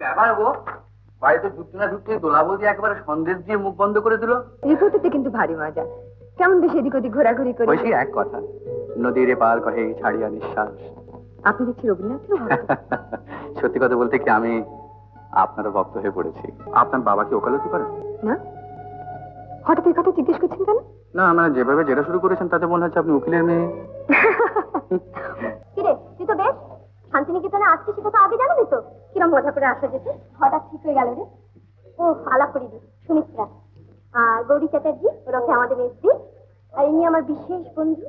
ব্যাপার গো, বাড়িতে ঢুকতে না ঢুকতে দোলাবল দিয়ে একেবারে সন্দেশ দিয়ে মুখ বন্ধ করে দিল। রিপোর্টে কিন্তু ভারী মজা। কেমন বেশি এদিক ওদিক ঘোরাঘুরি করে? ওই সেই এক কথা, নদীর এপার কহে ছাড়িয়া নিঃশ্বাস। আপনি দেখছি রবীন্দ্রনাথেরও ভক্ত। সত্যি কথা বলতে কি, আমি আপনারও ভক্ত হয়ে পড়েছি। আপনার বাবা কি ওকালতি করেন? না, হঠাৎ এই কথা জিজ্ঞেস করছেন কেন? না, মানে যেভাবে যেটা শুরু করেছেন তাতে মনে হচ্ছে আপনি উকিলের মেয়ে। কিরে, তুই তো বেশ শান্তিনিকেতনে আসছিস, সেটা তো আগে জানাবি তো। কিরম মজা করে আসা যেত, হঠাৎ ঠিক হয়ে গেল রে। ও আলাপ করি সুমিত্রা আর গৌরী চ্যাটার্জি, ওরফে আমাদের মেসি, আর ইনি আমার বিশেষ বন্ধু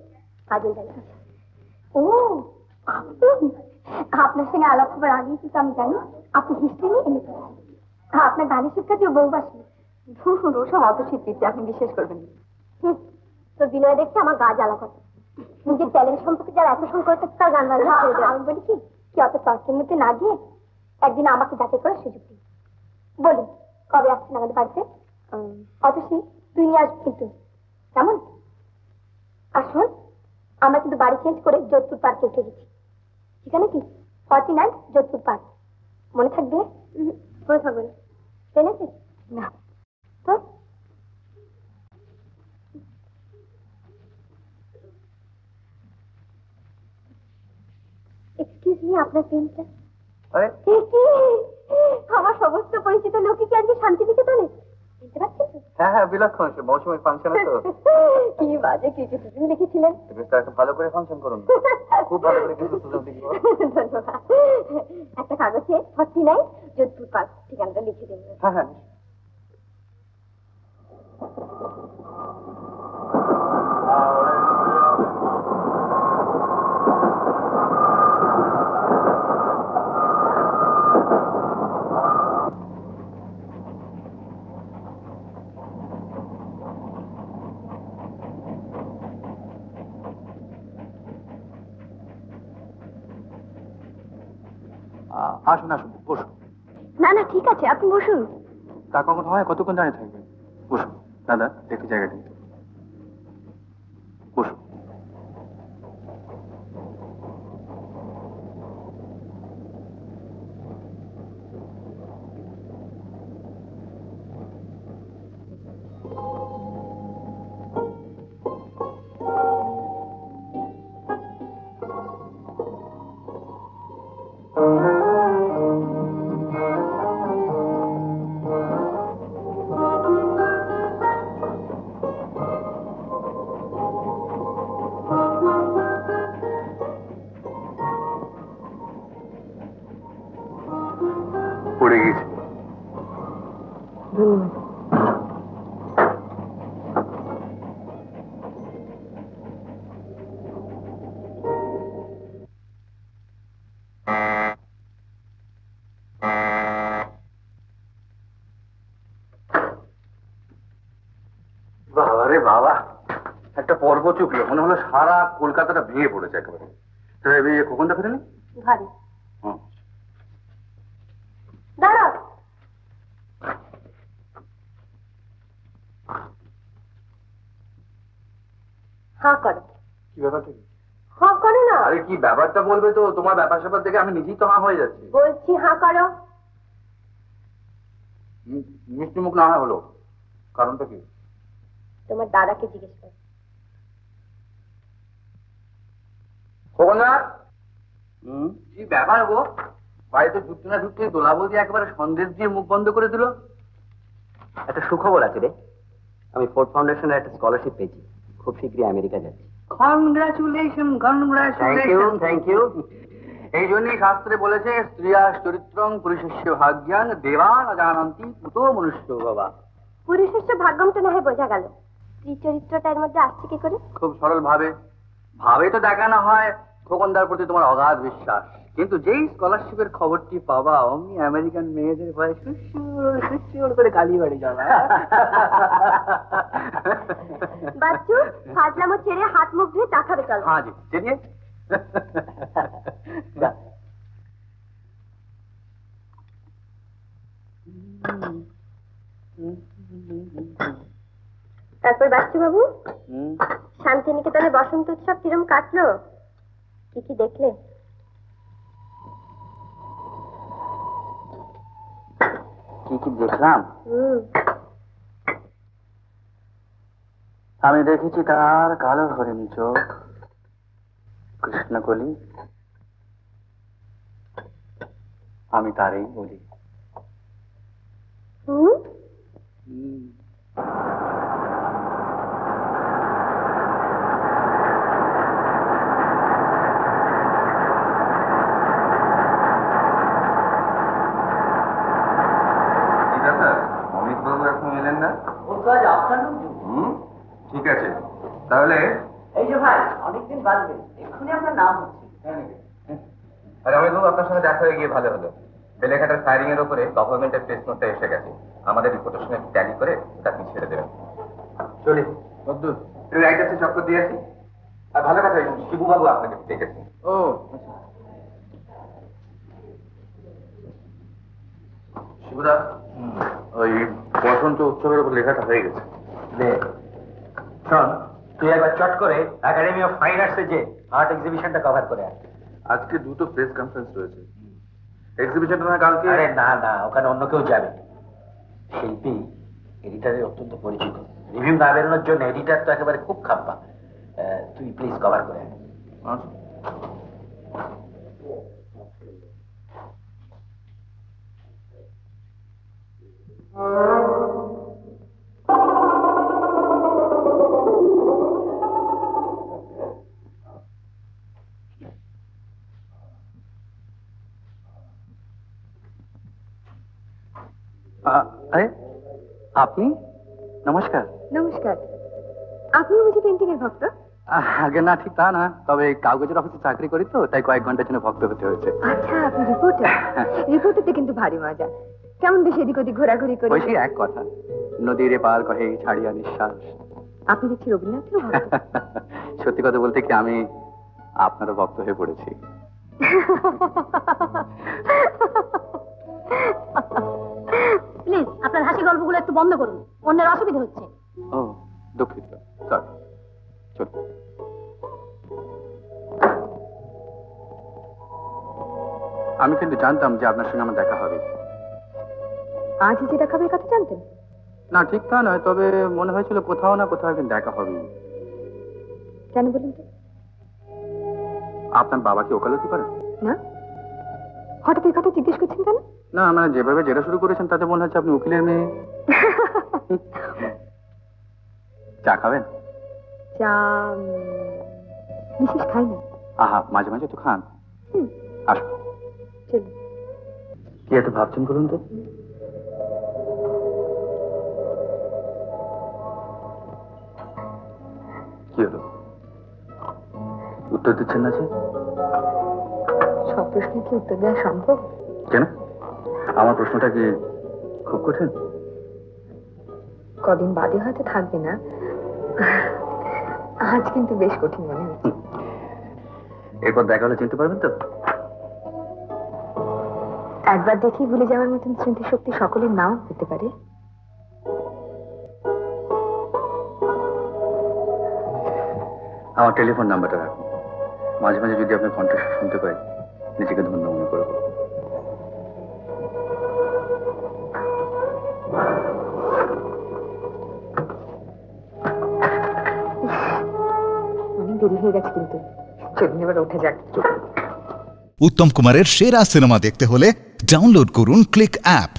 কাজল দাস। ও আপনি, আপনার সঙ্গে আলাপ খবর আগেই কিন্তু আমি জানি আপনি হিস্ট্রি নিয়ে এমনি করেছেন। আপনার গানের শিক্ষা দিয়ে বউ বাসি ওসব অত স্বীকৃতি আপনি বিশ্বাস করবেন না। তোর বিনয় দেখছে আমার গা জ্বালা কথা। নিজের ট্যালেন্ট সম্পর্কে যারা এত সংকট তার গান বাজনা ছেড়ে দেয়। আমি বলি কি অত তর্কের মধ্যে না গিয়ে একদিন আমাকে যাচাই করার সুযোগ দিই। বলি কবে আসছেন আমাদের বাড়িতে? অতসী তুই নিয়ে আসবি কিন্তু, কেমন? আর শোন, আমরা কিন্তু বাড়ি চেঞ্জ করে যোধপুর পার্কে উঠে গেছি। ঠিকানা কি 49 যোধপুর পার্ক। মনে থাকবে? মনে থাকবে না? জেনেছিস না তো? এক্সকিউজ মি, আপনার পেনটা? আমার সমস্ত পরিচিত লোকই কি আজকে শান্তিনিকেতনে? বুঝতে পারছেন তো? হ্যাঁ হ্যাঁ, বিলক্ষণ, সে মৌসুমী ফাংশন তো। কি বাজে ক্রিকেট তুমি লিখেছিলেন। একটা ভালো করে ফাংশন করুন, খুব ভালো করে কিন্তু সুযোগ দিব। ধন্যবাদ। একটা কাগজে 49 যোধপুর পার্ক ঠিকানাটা লিখে দিন। হ্যাঁ হ্যাঁ। আসুন আসুন, বসুন। না না ঠিক আছে, আপনি বসুন। তা কখন হয়, কতক্ষণ দাঁড়িয়ে থাকবেন? বসুন দাদা, একটু জায়গা দিন। বসুন। পড়ে গেছি। বাবা রে বাবা, একটা পর্ব চুকলো, মনে হলো সারা কলকাতাটা ভেঙে পড়েছে একেবারে। কখনটা ফেরেনি? ঘরে দাঁড়াও। হ্যাঁ করো। কি ব্যাপারটা? হ্যাঁ করো না। আরে কি ব্যাপারটা বলবে তো, তোমার ব্যাপার স্যাপার দেখে আমি নিজেই তো হাঁ হয়ে যাচ্ছি। বলছি হ্যাঁ করো। মিষ্টি মুখ না হলো, কারণটা কি? তোমার দাদাকে জিজ্ঞেস করো। কি ব্যাপার গো, বাড়িতে ঢুকতে না ঢুকতে দোলাবল দিয়ে একেবারে সন্দেশ দিয়ে মুখ বন্ধ করে দিল। একটা সুখবর আছে রে, আমি ফোর্ড ফাউন্ডেশনের একটা স্কলারশিপ পেয়েছি, খুব শীঘ্রই আমেরিকা যাচ্ছি। Congratulation, congratulation. Thank you. এই জন্যই শাস্ত্রে বলেছে, স্ত্রিয়া চরিত্রং পুরুষস্য ভাগ্যাং দেবান জানান্তি পুতো মনুষ্য বাবা। পুরুষস্য ভাগ্যমটা না হয় বোঝা গেল, স্ত্রী চরিত্রটা এর মধ্যে আসছে কি করে? খুব সরল ভাবে ভাবে তো দেখানো হয় খোকনদার প্রতি তোমার অগাধ বিশ্বাস, কিন্তু যেই স্কলারশিপের খবরটি পাবা অমনি আমেরিকান মেয়েদের ভয়ে সুসুর করে কালী বাড়ি যাবা। বাচ্চু ফাজলামো ছেড়ে হাত মুখ ধুয়ে চা খাবে চলো। হ্যাঁ জি, চলিয়ে। তারপর বাচ্চু বাবু, শান্তিনিকেতনে বসন্ত উৎসব কিরম কাটলো? কি কি দেখলে? কি কি দেখলাম? আমি দেখেছি তার কালো হরিণ চোখ, কৃষ্ণকলি। আমি তারই বলি। অমিতবাবু এখন এলেন না? ঠিক আছে, তাহলে এই যে ভাই, অনেকদিন বাদবে, এক্ষুনি আপনার নাম হচ্ছে। আর অমিতবাবু, আপনার সঙ্গে দেখা হয়ে গিয়ে ভালো হলো। বেলেঘাটার ফায়ারিং এর উপরে গভর্নমেন্টের প্রেস নোটটা এসে গেছে। আমাদের রিপোর্টের সঙ্গে ট্যালি করে ওটা আপনি ছেড়ে দেবেন। চলি একটু রাইটার্সে চক্কর দিয়ে আসি। আর ভালো কথা, শিবুবাবু আপনাকে ডেকেছেন। ও শিবুদা, ওই বসন্ত উৎসবের উপর লেখাটা হয়ে গেছে। শোন, তুই একবার চট করে একাডেমি অফ ফাইন আর্টসে যে আর্ট এক্সিবিশনটা কভার করে আয়। আজকে দুটো প্রেস কনফারেন্স রয়েছে। এক্সিবিশনটা না কালকে? আরে না না, ওখানে অন্য কেউ যাবে। শিল্পী এডিটারের অত্যন্ত পরিচিত, রিভিউ না বেরোনোর জন্য এডিটার তো একেবারে খুব খাপ্পা। তুই প্লিজ কভার করে আয়। আরে আপনি? নমস্কার। নমস্কার। আপনিও বুঝি পেন্টিং এর ভক্ত? আগে না, ঠিক তা না, তবে কাগজের অফিসে চাকরি করি তো, তাই কয়েক ঘন্টার জন্য ভক্ত হতে হয়েছে। আচ্ছা, আপনি রিপোর্টার? রিপোর্টারতে কিন্তু ভারী মজা। কেমন বেশ এদিক ওদিক ঘোরাঘুরি করে? ওই সেই এক কথা, নদীর পার কহে ছাড়িয়া নিঃশ্বাস। আপনি দেখছি রবীন্দ্রনাথেরও ভক্ত। সত্যি কথা বলতে কি, আমি আপনারও ভক্ত হয়ে পড়েছি। প্লিজ আপনার হাসি গল্পগুলো একটু বন্ধ করুন, অন্যের অসুবিধা হচ্ছে। ও দুঃখিত, সরি। চল। আমি কিন্তু জানতাম যে আপনার সঙ্গে আমার দেখা হবে। আজই যে দেখাবে কথা জানতেন? না, ঠিক তা নয়, তবে মনে হয়েছিল কোথাও না কোথাও একদিন দেখা হবে। কেন বলুন তো? আপনার বাবা কি ওকালতি করেন? না। হঠাৎ এই কথা জিজ্ঞেস করছেন কেন? না, মানে যেভাবে জেরা শুরু করেছেন তাতে মনে হচ্ছে আপনি উকিলের মেয়ে। চা খাবেন? চা বিশেষ খাই না। আহা, মাঝে মাঝে তো খান। আসুন। চলুন। কি এত ভাবছেন বলুন তো? কি হলো, উত্তর দিচ্ছেন না যে? সব প্রশ্নে কি উত্তর দেওয়া সম্ভব? কেন, আমার প্রশ্নটা কি খুব কঠিন? কদিন বাদে হয়তো থাকবে না, আজ কিন্তু বেশ কঠিন মনে হচ্ছে। এরপর দেখা হলে চিনতে পারবেন তো? একবার দেখি ভুলে যাওয়ার মতন স্মৃতিশক্তি সকলের নাও হতে পারে। আমার টেলিফোন নাম্বারটা রাখুন, মাঝে মাঝে যদি আপনি কণ্ঠস্বর শুনতে পাই নিজেকে ধন্য মনে করব। অনেক দেরি হয়ে গেছে কিন্তু, চলুন এবার উঠে যাক। উত্তম কুমারের সেরা সিনেমা দেখতে হলে ডাউনলোড করুন ক্লিক অ্যাপ।